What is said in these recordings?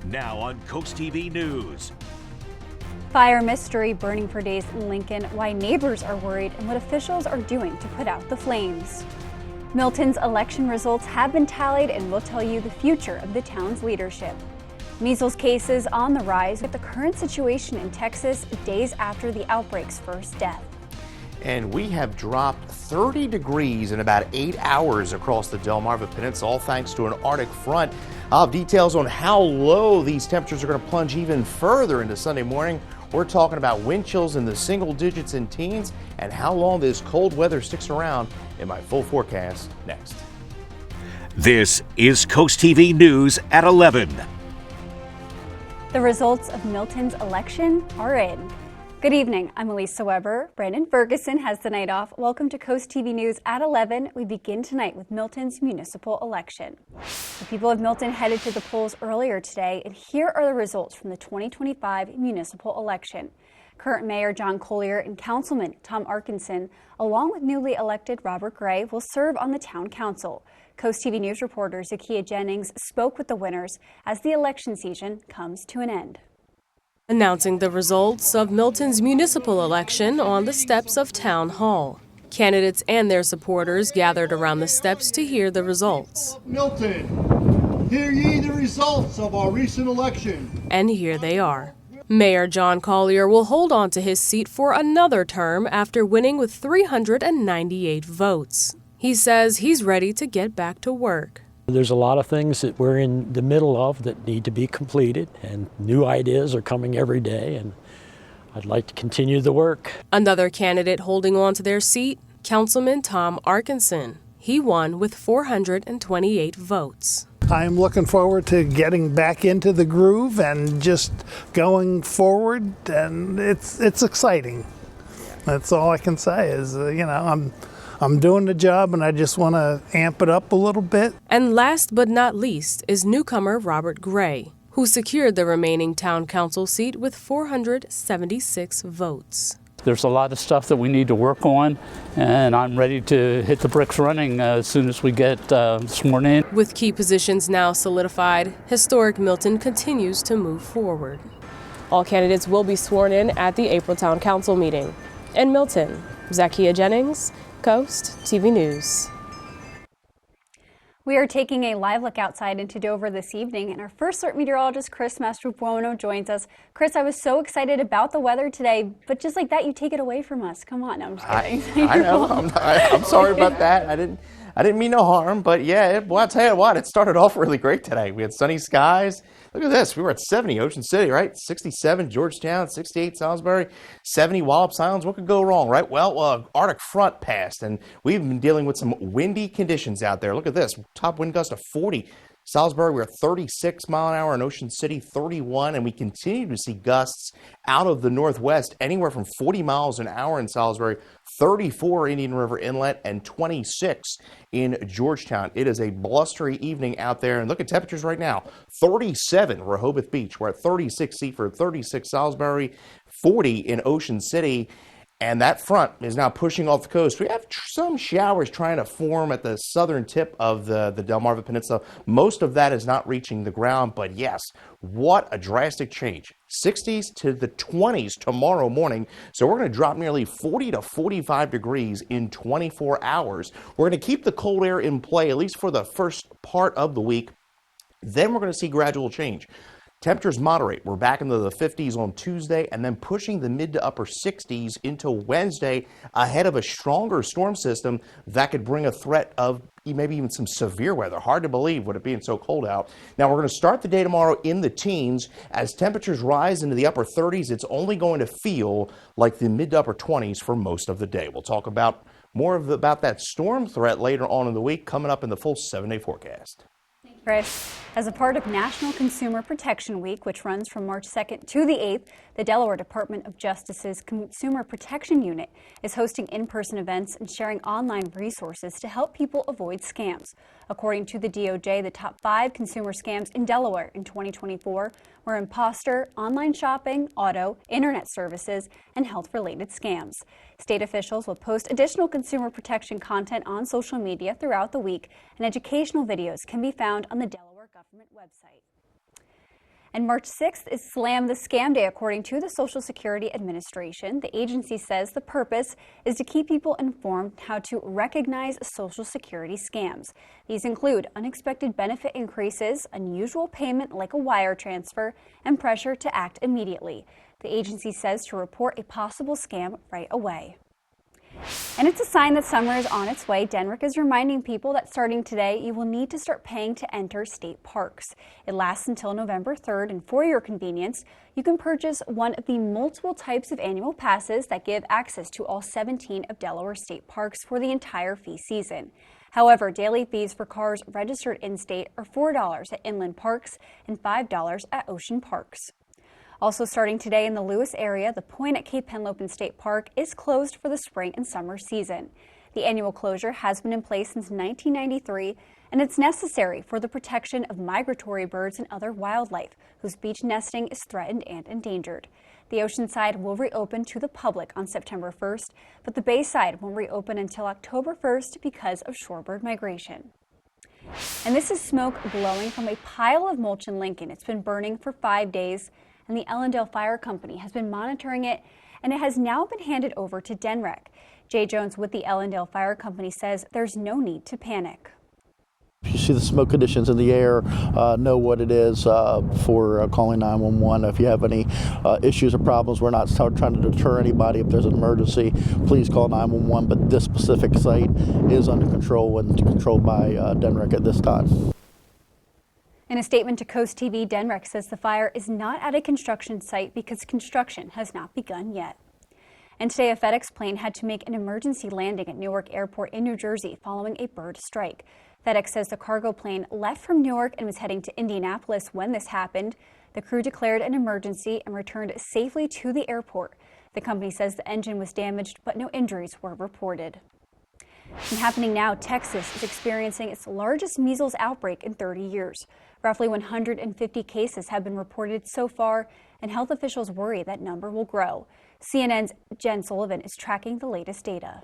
Now on CoastTV News. Fire mystery burning for days in Lincoln, why neighbors are worried, and what officials are doing to put out the flames. Milton's election results have been tallied, and we'll tell you the future of the town's leadership. Measles cases on the rise with the current situation in Texas days after the outbreak's first death. And we have dropped 30 degrees in about 8 hours across the Delmarva Peninsula, all thanks to an Arctic front. I'll have details on how low these temperatures are going to plunge even further into Sunday morning. We're talking about wind chills in the single digits and teens and how long this cold weather sticks around in my full forecast next. This is CoastTV News at 11. The results of Milton's election are in. Good evening, I'm Elisa Weber. Brandon Ferguson has the night off. Welcome to CoastTV News at 11. We begin tonight with Milton's municipal election. The people of Milton headed to the polls earlier today, and here are the results from the 2025 municipal election. Current Mayor John Collier and Councilman Tom Arkinson, along with newly elected Robert Gray, will serve on the town council. CoastTV News reporter Zakiya Jennings spoke with the winners as the election season comes to an end. Announcing the results of Milton's municipal election on the steps of Town Hall. Candidates and their supporters gathered around the steps to hear the results. Milton, hear ye the results of our recent election. And here they are. Mayor John Collier will hold on to his seat for another term after winning with 398 votes. He says he's ready to get back to work. There's a lot of things that we're in the middle of that need to be completed, and new ideas are coming every day, and I'd like to continue the work. Another candidate holding on to their seat, Councilman Tom Arkinson. He won with 428 votes. I'm looking forward to getting back into the groove and just going forward, and it's exciting. That's all I can say is, I'm doing the job, and I just want to amp it up a little bit. And last but not least is newcomer Robert Gray, who secured the remaining town council seat with 476 votes. There's a lot of stuff that we need to work on, and I'm ready to hit the bricks running as soon as we get sworn in. With key positions now solidified, historic Milton continues to move forward. All candidates will be sworn in at the April Town Council meeting. In Milton, Zakiya Jennings, CoastTV News. We are taking a live look outside into Dover this evening, and our first alert meteorologist, Chris Mastrobuono, joins us. Chris, I was so excited about the weather today, but just like that, you take it away from us. Come on, no, I'm just kidding. I know. I'm sorry about that. I didn't mean no harm, but yeah, well, I'll tell you what, it started off really great today. We had sunny skies. Look at this. We were at 70 Ocean City, right? 67 Georgetown, 68 Salisbury, 70 Wallops Islands. What could go wrong, right? Well, Arctic front passed, and we've been dealing with some windy conditions out there. Look at this. Top wind gust of 40. Salisbury, we're at 36 mile an hour. In Ocean City, 31. And we continue to see gusts out of the northwest, anywhere from 40 miles an hour in Salisbury, 34 Indian River Inlet, and 26 in Georgetown. It is a blustery evening out there. And look at temperatures right now. 37 Rehoboth Beach. We're at 36 Seaford, 36 Salisbury, 40 in Ocean City. And that front is now pushing off the coast. We have some showers trying to form at the southern tip of the Delmarva Peninsula. Most of that is not reaching the ground, but yes, what a drastic change. 60s to the 20s tomorrow morning. So we're going to drop nearly 40 to 45 degrees in 24 hours. We're going to keep the cold air in play, at least for the first part of the week. Then we're going to see gradual change. Temperatures moderate. We're back into the 50s on Tuesday and then pushing the mid to upper 60s into Wednesday ahead of a stronger storm system that could bring a threat of maybe even some severe weather. Hard to believe with it being so cold out. Now we're going to start the day tomorrow in the teens. As temperatures rise into the upper 30s, it's only going to feel like the mid to upper 20s for most of the day. We'll talk about about that storm threat later on in the week coming up in the full 7-day forecast. Chris, as a part of National Consumer Protection Week, which runs from March 2nd to the 8th, the Delaware Department of Justice's Consumer Protection Unit is hosting in-person events and sharing online resources to help people avoid scams. According to the DOJ, the top 5 consumer scams in Delaware in 2024 were imposter, online shopping, auto, internet services, and health-related scams. State officials will post additional consumer protection content on social media throughout the week, and educational videos can be found on the Delaware government website. And March 6th is Slam the Scam Day, according to the Social Security Administration. The agency says the purpose is to keep people informed how to recognize Social Security scams. These include unexpected benefit increases, unusual payment like a wire transfer, and pressure to act immediately. The agency says to report a possible scam right away. And it's a sign that summer is on its way. Denrick is reminding people that starting today, you will need to start paying to enter state parks. It lasts until November 3rd, and for your convenience, you can purchase one of the multiple types of annual passes that give access to all 17 of Delaware State Parks for the entire fee season. However, daily fees for cars registered in-state are $4 at inland parks and $5 at ocean parks. Also starting today in the Lewis area, the point at Cape Henlopen State Park is closed for the spring and summer season. The annual closure has been in place since 1993, and it's necessary for the protection of migratory birds and other wildlife whose beach nesting is threatened and endangered. The ocean side will reopen to the public on September 1st, but the bay side won't reopen until October 1st because of shorebird migration. And this is smoke blowing from a pile of mulch in Lincoln. It's been burning for 5 days. And the Ellendale Fire Company has been monitoring it, and it has now been handed over to Denrick. Jay Jones with the Ellendale Fire Company says there's no need to panic. If you see the smoke conditions in the air, know what it is for calling 911. If you have any issues or problems, we're not trying to deter anybody. If there's an emergency, please call 911. But this specific site is under control and controlled by Denrick at this time. In a statement to CoastTV, Denrick says the fire is not at a construction site because construction has not begun yet. And today, a FedEx plane had to make an emergency landing at Newark Airport in New Jersey following a bird strike. FedEx says the cargo plane left from Newark and was heading to Indianapolis when this happened. The crew declared an emergency and returned safely to the airport. The company says the engine was damaged, but no injuries were reported. And happening now, Texas is experiencing its largest measles outbreak in 30 years. Roughly 150 cases have been reported so far, and health officials worry that number will grow. CNN's Jen Sullivan is tracking the latest data.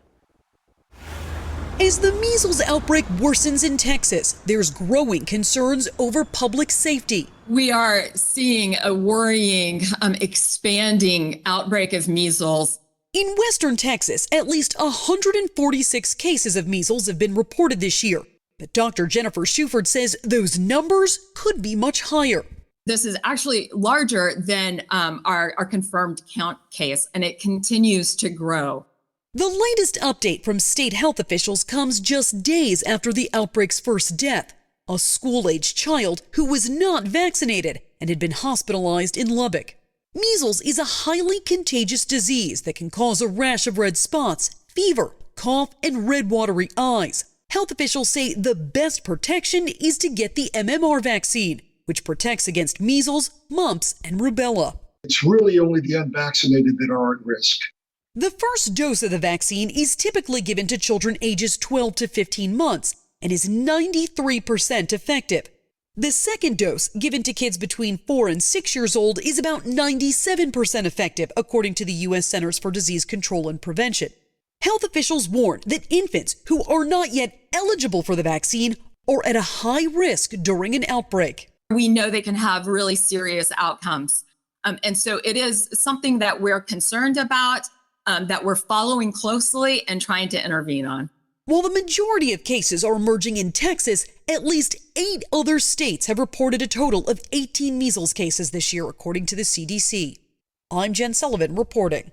As the measles outbreak worsens in Texas, there's growing concerns over public safety. We are seeing a worrying, expanding outbreak of measles. In western Texas, at least 146 cases of measles have been reported this year. But Dr. Jennifer Shuford says those numbers could be much higher. This is actually larger than our confirmed count case, and it continues to grow. The latest update from state health officials comes just days after the outbreak's first death, a school-aged child who was not vaccinated and had been hospitalized in Lubbock. Measles is a highly contagious disease that can cause a rash of red spots, fever, cough, and red watery eyes. Health officials say the best protection is to get the MMR vaccine, which protects against measles, mumps, and rubella. It's really only the unvaccinated that are at risk. The first dose of the vaccine is typically given to children ages 12 to 15 months and is 93% effective. The second dose, given to kids between 4 and 6 years old, is about 97% effective, according to the U.S. Centers for Disease Control and Prevention. Health officials warn that infants who are not yet eligible for the vaccine are at a high risk during an outbreak. We know they can have really serious outcomes. And so it is something that we're concerned about, that we're following closely and trying to intervene on. While the majority of cases are emerging in Texas, at least 8 other states have reported a total of 18 measles cases this year, according to the CDC. I'm Jen Sullivan reporting.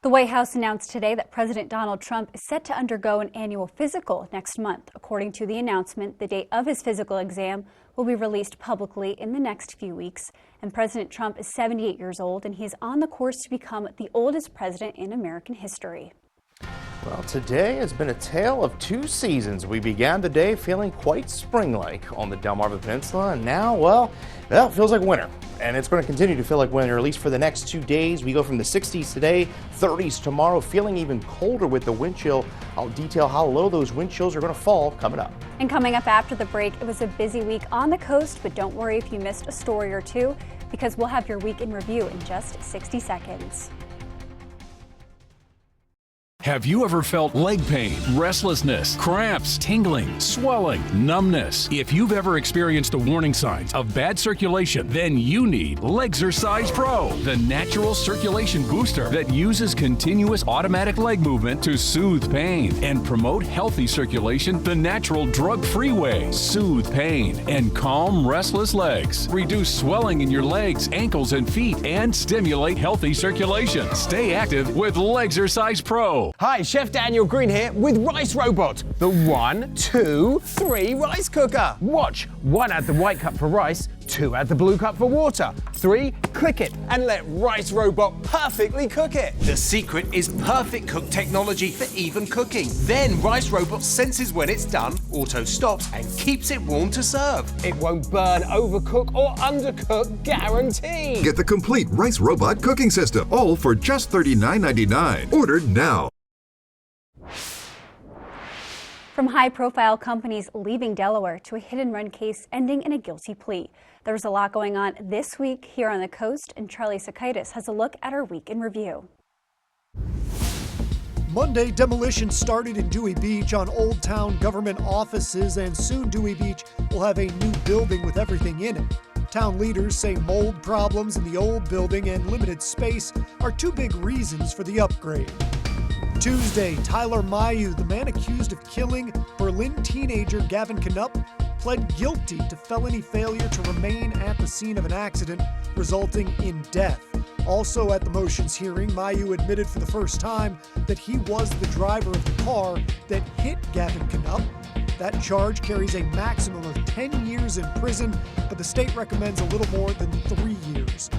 The White House announced today that President Donald Trump is set to undergo an annual physical next month. According to the announcement, the date of his physical exam will be released publicly in the next few weeks. And President Trump is 78 years old, and he's on the course to become the oldest president in American history. Well, today has been a tale of 2 seasons. We began the day feeling quite spring-like on the Delmarva Peninsula, and now, well, it feels like winter. And it's going to continue to feel like winter, at least for the next 2 days. We go from the 60s today, 30s tomorrow, feeling even colder with the wind chill. I'll detail how low those wind chills are going to fall coming up. And coming up after the break, it was a busy week on the coast, but don't worry if you missed a story or two, because we'll have your week in review in just 60 seconds. Have you ever felt leg pain, restlessness, cramps, tingling, swelling, numbness? If you've ever experienced the warning signs of bad circulation, then you need Legzercise Pro, the natural circulation booster that uses continuous automatic leg movement to soothe pain and promote healthy circulation the natural drug-free way. Soothe pain and calm restless legs. Reduce swelling in your legs, ankles, and feet and stimulate healthy circulation. Stay active with Legzercise Pro. Hi, Chef Daniel Green here with Rice Robot, the 1, 2, 3 rice cooker. Watch, 1 add the white cup for rice, 2 add the blue cup for water, 3 click it and let Rice Robot perfectly cook it. The secret is perfect cook technology for even cooking. Then Rice Robot senses when it's done, auto stops and keeps it warm to serve. It won't burn, overcook or undercook, guaranteed. Get the complete Rice Robot cooking system, all for just $39.99. Ordered now. From high-profile companies leaving Delaware to a hit-and-run case ending in a guilty plea. There's a lot going on this week here on the coast, and Charlie Sakaitis has a look at our week in review. Monday, demolition started in Dewey Beach on Old Town government offices, and soon Dewey Beach will have a new building with everything in it. Town leaders say mold problems in the old building and limited space are two big reasons for the upgrade. Tuesday, Tyler Mayu, the man accused of killing Berlin teenager Gavin Knupp, pled guilty to felony failure to remain at the scene of an accident, resulting in death. Also at the motions hearing, Mayu admitted for the first time that he was the driver of the car that hit Gavin Knupp. That charge carries a maximum of 10 years in prison, but the state recommends a little more than 3 years.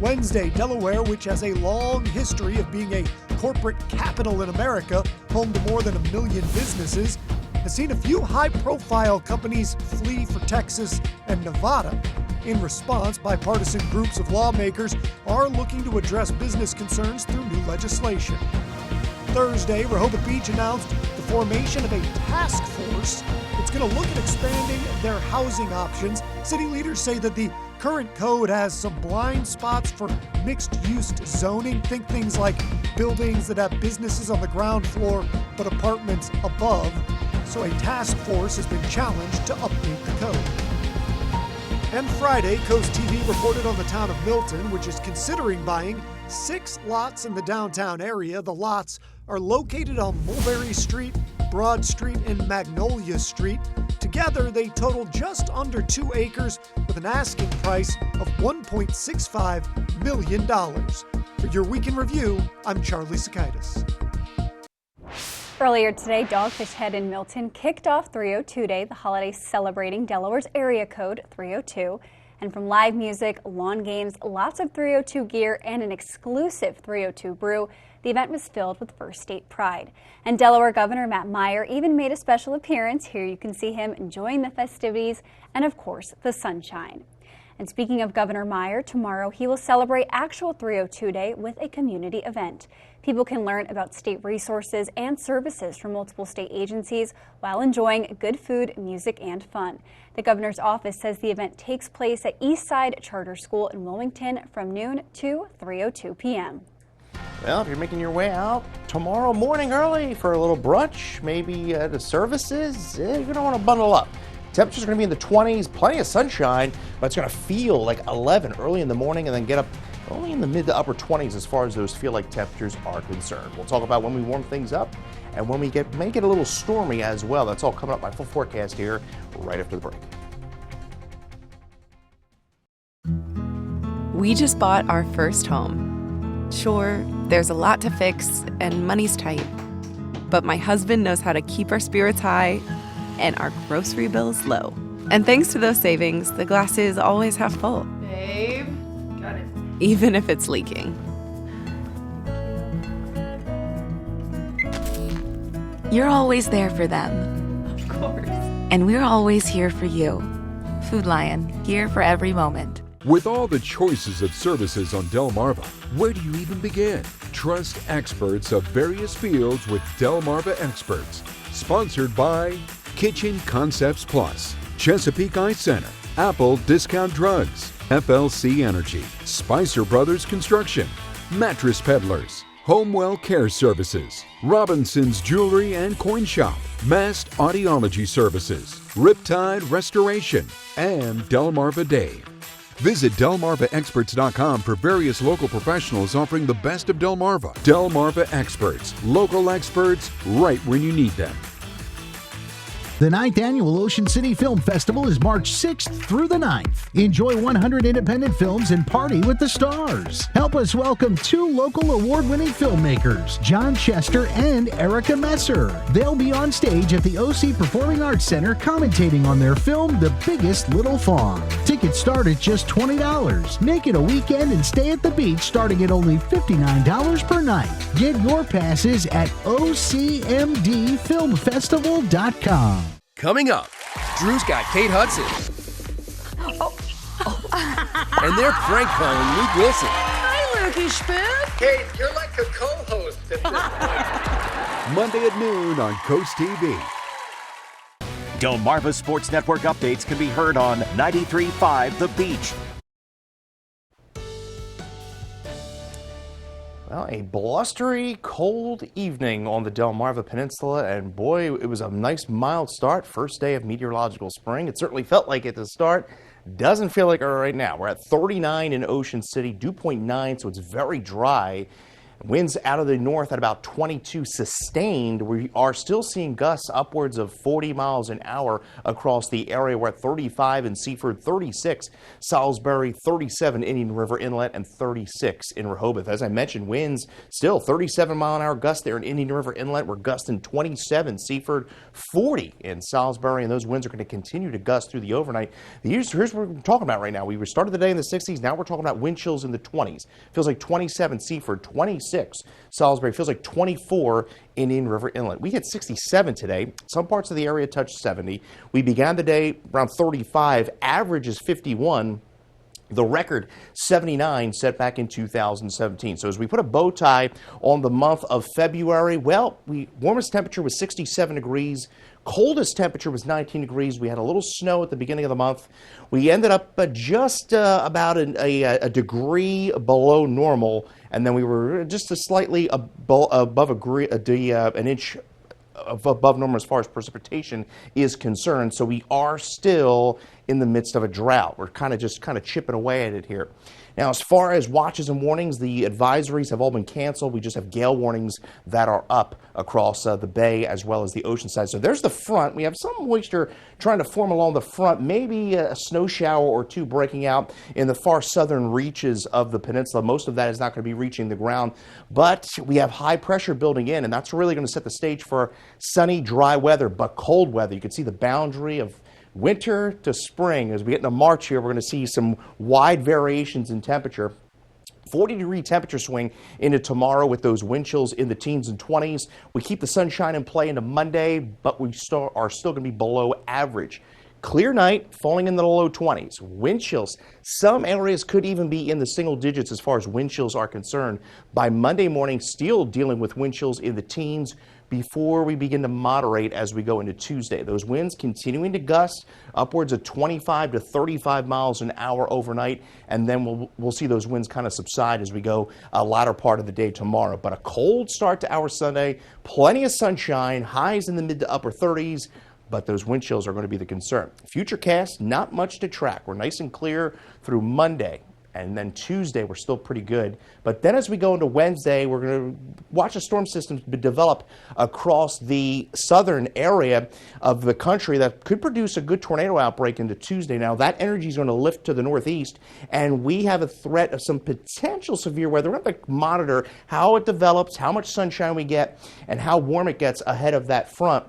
Wednesday, Delaware, which has a long history of being a corporate capital in America, home to more than 1 million businesses, has seen a few high-profile companies flee for Texas and Nevada. In response, bipartisan groups of lawmakers are looking to address business concerns through new legislation. Thursday, Rehoboth Beach announced the formation of a task force that's going to look at expanding their housing options. City leaders say that the current code has some blind spots for mixed-use zoning. Think things like buildings that have businesses on the ground floor but apartments above. So a task force has been challenged to update the code. And Friday, CoastTV reported on the town of Milton, which is considering buying 6 lots in the downtown area. The lots are located on Mulberry Street, Broad Street, and Magnolia Street. Together, they total just under 2 acres with an asking price of $1.65 million. For your Week in Review, I'm Charlie Sakaitis. Earlier today, Dogfish Head in Milton kicked off 302 Day, the holiday celebrating Delaware's area code 302. And from live music, lawn games, lots of 302 gear, and an exclusive 302 brew, the event was filled with First State pride. And Delaware Governor Matt Meyer even made a special appearance. Here you can see him enjoying the festivities and, of course, the sunshine. And speaking of Governor Meyer, tomorrow he will celebrate actual 302 Day with a community event. People can learn about state resources and services from multiple state agencies while enjoying good food, music, and fun. The governor's office says the event takes place at Eastside Charter School in Wilmington from noon to 3:02 p.m. Well, if you're making your way out tomorrow morning early for a little brunch, maybe the services, you're going to want to bundle up. Temperatures are going to be in the 20s, plenty of sunshine, but it's going to feel like 11 early in the morning and then get up only in the mid to upper 20s as far as those feel-like temperatures are concerned. We'll talk about when we warm things up and when we may get a little stormy as well. That's all coming up. My full forecast here right after the break. We just bought our first home. Sure, there's a lot to fix and money's tight, but my husband knows how to keep our spirits high and our grocery bills low. And thanks to those savings, the glass is always half full. Babe, got it. Even if it's leaking. You're always there for them. Of course. And we're always here for you. Food Lion, here for every moment. With all the choices of services on Delmarva, where do you even begin? Trust experts of various fields with Delmarva Experts. Sponsored by Kitchen Concepts Plus, Chesapeake Eye Center, Apple Discount Drugs, FLC Energy, Spicer Brothers Construction, Mattress Peddlers, Homewell Care Services, Robinson's Jewelry and Coin Shop, Mast Audiology Services, Riptide Restoration, and Delmarva Dave. Visit DelmarvaExperts.com for various local professionals offering the best of Delmarva. Delmarva Experts, local experts right when you need them. The 9th Annual Ocean City Film Festival is March 6th through the 9th. Enjoy 100 independent films and party with the stars. Help us welcome 2 local award-winning filmmakers, John Chester and Erica Messer. They'll be on stage at the OC Performing Arts Center commentating on their film, The Biggest Little Fawn. Tickets start at just $20. Make it a weekend and stay at the beach starting at only $59 per night. Get your passes at OCMDFilmFestival.com. Coming up, Drew's got Kate Hudson. And they're prank calling Luke Wilson. Hi, Lukey Spoon. Kate, you're like a co-host at this point. Monday at noon on Coast TV. Delmarva Sports Network updates can be heard on 93.5 The Beach. Well, a blustery, cold evening on the Delmarva Peninsula, and boy, it was a nice mild start. First day of meteorological spring. It certainly felt like it to start. Doesn't feel like it right now. We're at 39 in Ocean City, dew point 9, so it's very dry. Winds out of the north at about 22 sustained. We are still seeing gusts upwards of 40 miles an hour across the area. We're at 35 in Seaford, 36 Salisbury, 37 Indian River Inlet, and 36 in Rehoboth. As I mentioned, winds still 37 mile an hour gusts there in Indian River Inlet. We're gusting 27 Seaford, 40 in Salisbury, and those winds are going to continue to gust through the overnight. Here's what we're talking about right now. We started the day in the 60s. Now we're talking about wind chills in the 20s. Feels like 27 Seaford, 26 Salisbury, feels like 24 Indian River Inlet. We hit 67 today. Some parts of the area touched 70. We began the day around 35. Average is 51. The record 79 set back in 2017. So as we put a bow tie on the month of February, well, warmest temperature was 67 degrees. Coldest temperature was 19 degrees. We had a little snow at the beginning of the month. We ended up just about a degree below normal, and then we were just slightly above an inch above normal as far as precipitation is concerned. So we are still in the midst of a drought. We're kind of chipping away at it here. Now, as far as watches and warnings, the advisories have all been canceled. We just have gale warnings that are up across the bay as well as the ocean side. So there's the front. We have some moisture trying to form along the front, maybe a snow shower or two breaking out in the far southern reaches of the peninsula. Most of that is not going to be reaching the ground, but we have high pressure building in, and that's really going to set the stage for sunny, dry weather, but cold weather. You can see the boundary of winter to spring. As we get into March here, we're going to see some wide variations in temperature. 40-degree temperature swing into tomorrow with those wind chills in the teens and 20s. We keep the sunshine in play into Monday, but we are still going to be below average. Clear night, falling into the low 20s. Wind chills, some areas could even be in the single digits as far as wind chills are concerned. By Monday morning, still dealing with wind chills in the teens before we begin to moderate as we go into Tuesday. Those winds continuing to gust upwards of 25 to 35 miles an hour overnight, and then we'll see those winds kind of subside as we go a latter part of the day tomorrow. But a cold start to our Sunday, plenty of sunshine, highs in the mid to upper 30s, but those wind chills are going to be the concern. Futurecast, not much to track. We're nice and clear through Monday. And then Tuesday, we're still pretty good. But then as we go into Wednesday, we're going to watch a storm system develop across the southern area of the country that could produce a good tornado outbreak into Tuesday. Now, that energy is going to lift to the northeast, and we have a threat of some potential severe weather. We're going to monitor how it develops, how much sunshine we get, and how warm it gets ahead of that front.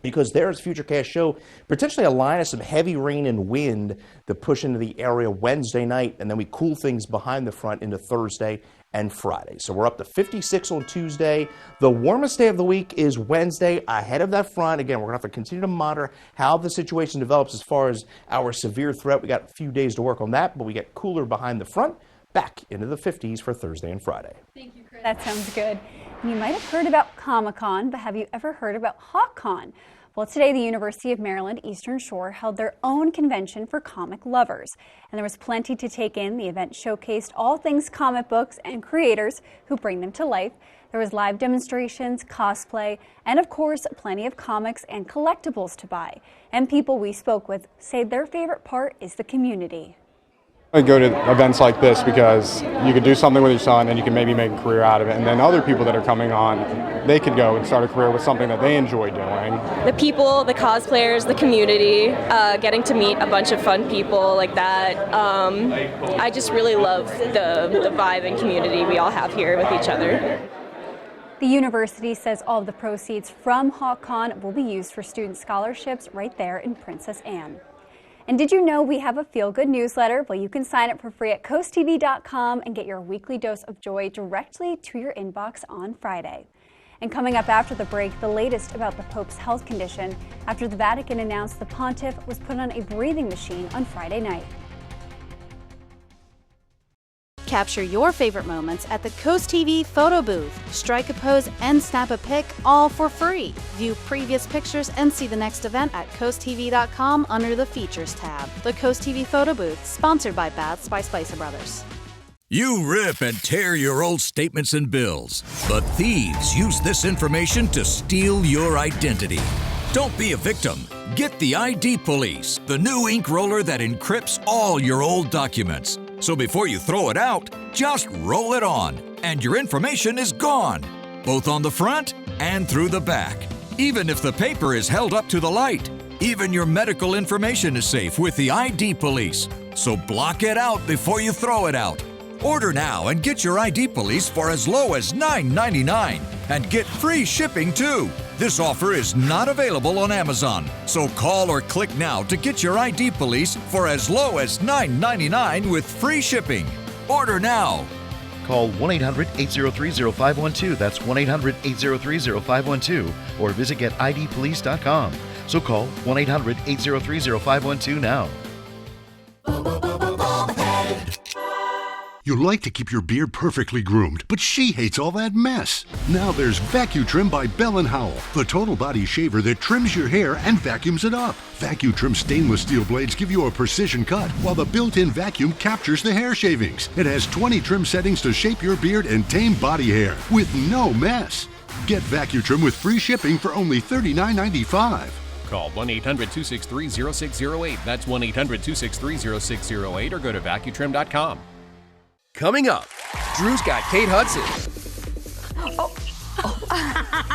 Because there's Futurecast show potentially a line of some heavy rain and wind to push into the area Wednesday night, and then we cool things behind the front into Thursday and Friday. So we're up to 56 on Tuesday. The warmest day of the week is Wednesday ahead of that front. Again, we're going to have to continue to monitor how the situation develops as far as our severe threat. We got a few days to work on that, but we get cooler behind the front, back into the 50s for Thursday and Friday. Thank you, Chris. That sounds good. And you might have heard about Comic-Con, but have you ever heard about HawkCon? Well, today the University of Maryland Eastern Shore held their own convention for comic lovers, and there was plenty to take in. The event showcased all things comic books and creators who bring them to life. There was live demonstrations, cosplay, and of course, plenty of comics and collectibles to buy. And people we spoke with say their favorite part is the community. I go to events like this because you could do something with your son and you can maybe make a career out of it. And then other people that are coming on, they could go and start a career with something that they enjoy doing. The people, the cosplayers, the community, getting to meet a bunch of fun people like that. I just really love the vibe and community we all have here with each other. The university says all of the proceeds from HawkCon will be used for student scholarships right there in Princess Anne. And did you know we have a feel-good newsletter? Well, you can sign up for free at CoastTV.com and get your weekly dose of joy directly to your inbox on Friday. And coming up after the break, the latest about the Pope's health condition after the Vatican announced the pontiff was put on a breathing machine on Friday night. Capture your favorite moments at the CoastTV photo booth. Strike a pose and snap a pic, all for free. View previous pictures and see the next event at CoastTV.com under the Features tab. The CoastTV photo booth, sponsored by Baths by Spicer Brothers. You rip and tear your old statements and bills, but thieves use this information to steal your identity. Don't be a victim. Get the ID Police, the new ink roller that encrypts all your old documents. So before you throw it out, just roll it on, and your information is gone, both on the front and through the back. Even if the paper is held up to the light, even your medical information is safe with the ID Police. So block it out before you throw it out. Order now and get your ID Police for as low as $9.99 and get free shipping too. This offer is not available on Amazon, so call or click now to get your ID Police for as low as $9.99 with free shipping. Order now. Call 1-800-803-0512. That's 1-800-803-0512. Or visit getidpolice.com. So call 1-800-803-0512 now. You like to keep your beard perfectly groomed, but she hates all that mess. Now there's VacuTrim by Bell & Howell, the total body shaver that trims your hair and vacuums it up. VacuTrim stainless steel blades give you a precision cut, while the built-in vacuum captures the hair shavings. It has 20 trim settings to shape your beard and tame body hair with no mess. Get VacuTrim with free shipping for only $39.95. Call 1-800-263-0608. That's 1-800-263-0608 or go to vacutrim.com. Coming up, Drew's got Kate Hudson.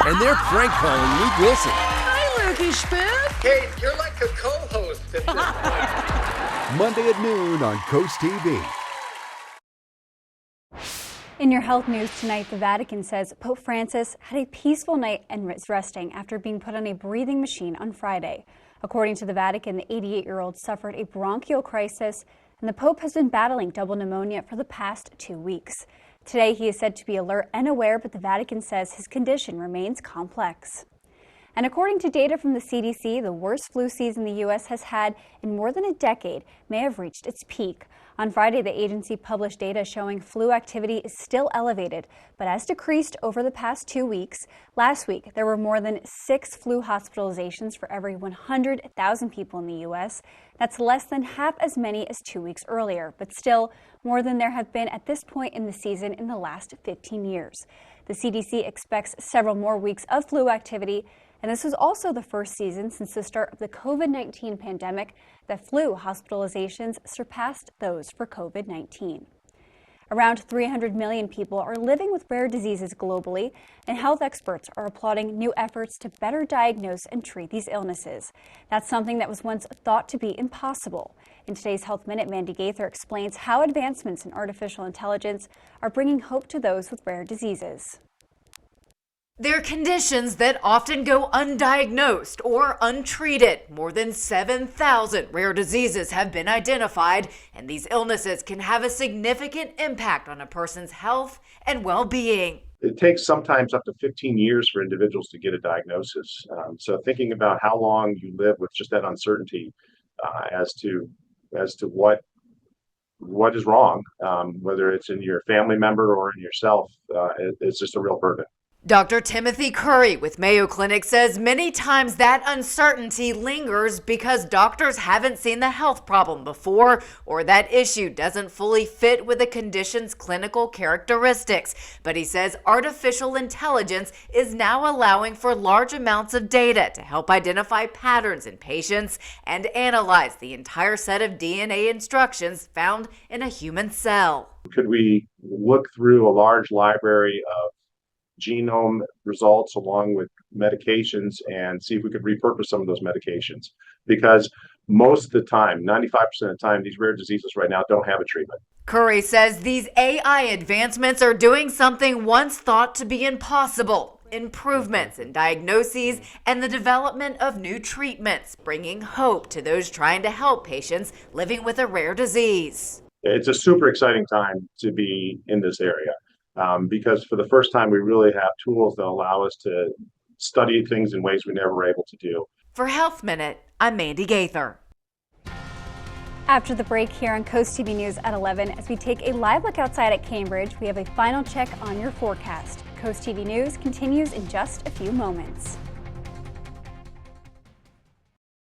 And they're prank calling Luke Wilson. Hi, Lukey Spook. Kate, you're like a co-host at this point. Monday at noon on CoastTV. In your health news tonight, the Vatican says Pope Francis had a peaceful night and is resting after being put on a breathing machine on Friday. According to the Vatican, the 88-year-old suffered a bronchial crisis, and the Pope has been battling double pneumonia for the past 2 weeks. Today, he is said to be alert and aware, but the Vatican says his condition remains complex. And according to data from the CDC, the worst flu season the U.S. has had in more than a decade may have reached its peak. On Friday, the agency published data showing flu activity is still elevated, but has decreased over the past 2 weeks. Last week, there were more than 6 flu hospitalizations for every 100,000 people in the U.S. That's less than half as many as 2 weeks earlier, but still more than there have been at this point in the season in the last 15 years. The CDC expects several more weeks of flu activity, and this was also the first season since the start of the COVID-19 pandemic that flu hospitalizations surpassed those for COVID-19. Around 300 million people are living with rare diseases globally, and health experts are applauding new efforts to better diagnose and treat these illnesses. That's something that was once thought to be impossible. In today's Health Minute, Mandy Gaither explains how advancements in artificial intelligence are bringing hope to those with rare diseases. They're conditions that often go undiagnosed or untreated. More than 7,000 rare diseases have been identified, and these illnesses can have a significant impact on a person's health and well-being. It takes sometimes up to 15 years for individuals to get a diagnosis. So thinking about how long you live with just that uncertainty as to what is wrong, whether it's in your family member or in yourself, it's just a real burden. Dr. Timothy Curry with Mayo Clinic says many times that uncertainty lingers because doctors haven't seen the health problem before, or that issue doesn't fully fit with the condition's clinical characteristics. But he says artificial intelligence is now allowing for large amounts of data to help identify patterns in patients and analyze the entire set of DNA instructions found in a human cell. Could we look through a large library of genome results along with medications and see if we could repurpose some of those medications? Because most of the time, 95% of the time, these rare diseases right now don't have a treatment. Curry says these AI advancements are doing something once thought to be impossible: improvements in diagnoses and the development of new treatments, bringing hope to those trying to help patients living with a rare disease. It's a super exciting time to be in this area. Because for the first time, we really have tools that allow us to study things in ways we never were able to do. For Health Minute, I'm Mandy Gaither. After the break here on Coast TV News at 11, as we take a live look outside at Cambridge, we have a final check on your forecast. Coast TV News continues in just a few moments.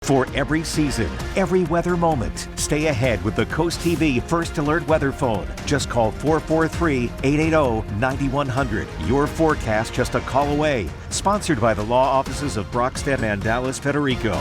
For every season, every weather moment, stay ahead with the Coast TV First Alert Weather Phone. Just call 443-880-9100. Your forecast just a call away. Sponsored by the law offices of Brockstead and Dallas Federico.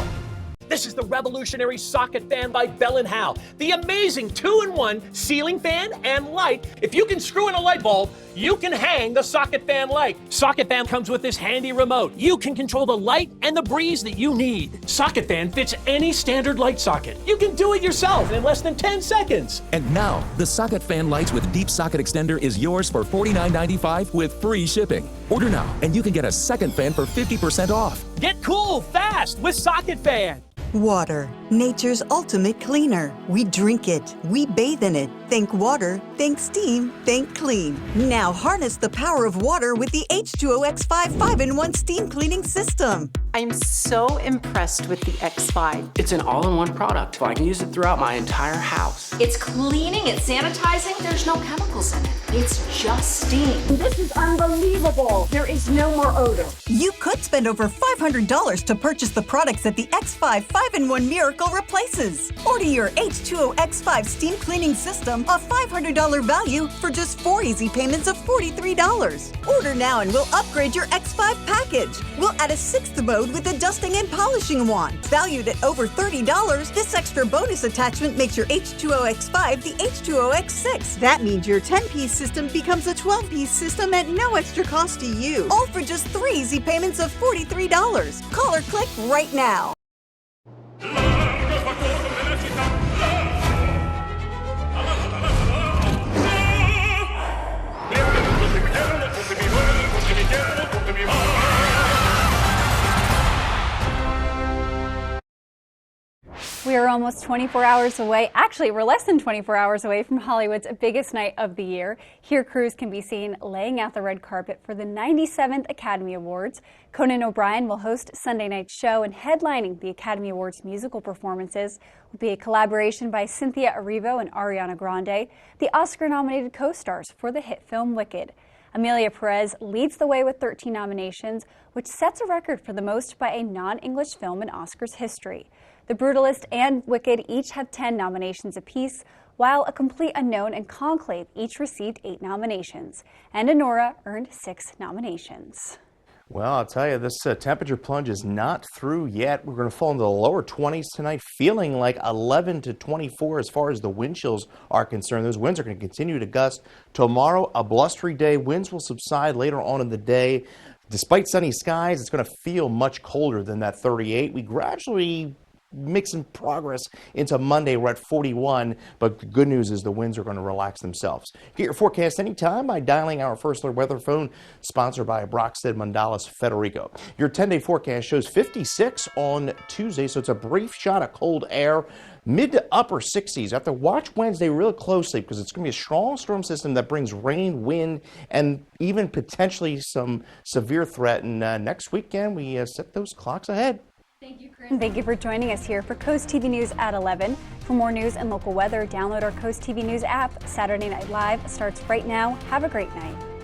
This is the revolutionary socket fan by Bell & Howell. The amazing 2-in-1 ceiling fan and light. If you can screw in a light bulb, you can hang the socket fan light. Socket fan comes with this handy remote. You can control the light and the breeze that you need. Socket fan fits any standard light socket. You can do it yourself in less than 10 seconds. And now, the socket fan lights with deep socket extender is yours for $49.95 with free shipping. Order now, and you can get a second fan for 50% off. Get cool fast with socket fan. Water, nature's ultimate cleaner. We drink it, we bathe in it. Think water, think steam, think clean. Now harness the power of water with the H2O X5 5-in-1 steam cleaning system. I'm so impressed with the X5. It's an all-in-one product, so I can use it throughout my entire house. It's cleaning, it's sanitizing, there's no chemicals in it. It's just steam. This is unbelievable. There is no more odor. You could spend over $500 to purchase the products that the X5 5-in-1 Miracle replaces. Order your H2O X5 steam cleaning system, a $500 value, for just 4 easy payments of $43. Order now and we'll upgrade your X5 package. We'll add a 6th mode with a dusting and polishing wand. Valued at over $30, this extra bonus attachment makes your H2O X5 the H2O X6. That means your 10-piece system becomes a 12-piece system at no extra cost to you. All for just 3 easy payments of $43. Call or click right now. We are almost 24 hours away. Actually, we're less than 24 hours away from Hollywood's biggest night of the year. Here, crews can be seen laying out the red carpet for the 97th Academy Awards. Conan O'Brien will host Sunday night's show, and headlining the Academy Awards musical performances will be a collaboration by Cynthia Erivo and Ariana Grande, the Oscar-nominated co-stars for the hit film Wicked. Amelia Perez leads the way with 13 nominations, which sets a record for the most by a non-English film in Oscars history. The Brutalist and Wicked each have 10 nominations apiece, while A Complete Unknown and Conclave each received 8 nominations, and Anora earned 6 nominations. Well, I'll tell you, this temperature plunge is not through yet. We're going to fall into the lower 20s tonight, feeling like 11 to 24 as far as the wind chills are concerned. Those winds are going to continue to gust. Tomorrow, a blustery day. Winds will subside later on in the day. Despite sunny skies, it's going to feel much colder than that 38. We gradually making progress into Monday. We're at 41, but the good news is the winds are going to relax themselves. Get your forecast anytime by dialing our First Alert Weather Phone, sponsored by Brockstead Dallas Federico. Your 10-day forecast shows 56 on Tuesday, so it's a brief shot of cold air. Mid to upper 60s. I have to watch Wednesday really closely because it's going to be a strong storm system that brings rain, wind, and even potentially some severe threat. And next weekend, we set those clocks ahead. Thank you, Corinne. Thank you for joining us here for Coast TV News at 11. For more news and local weather, download our Coast TV News app. Saturday Night Live starts right now. Have a great night.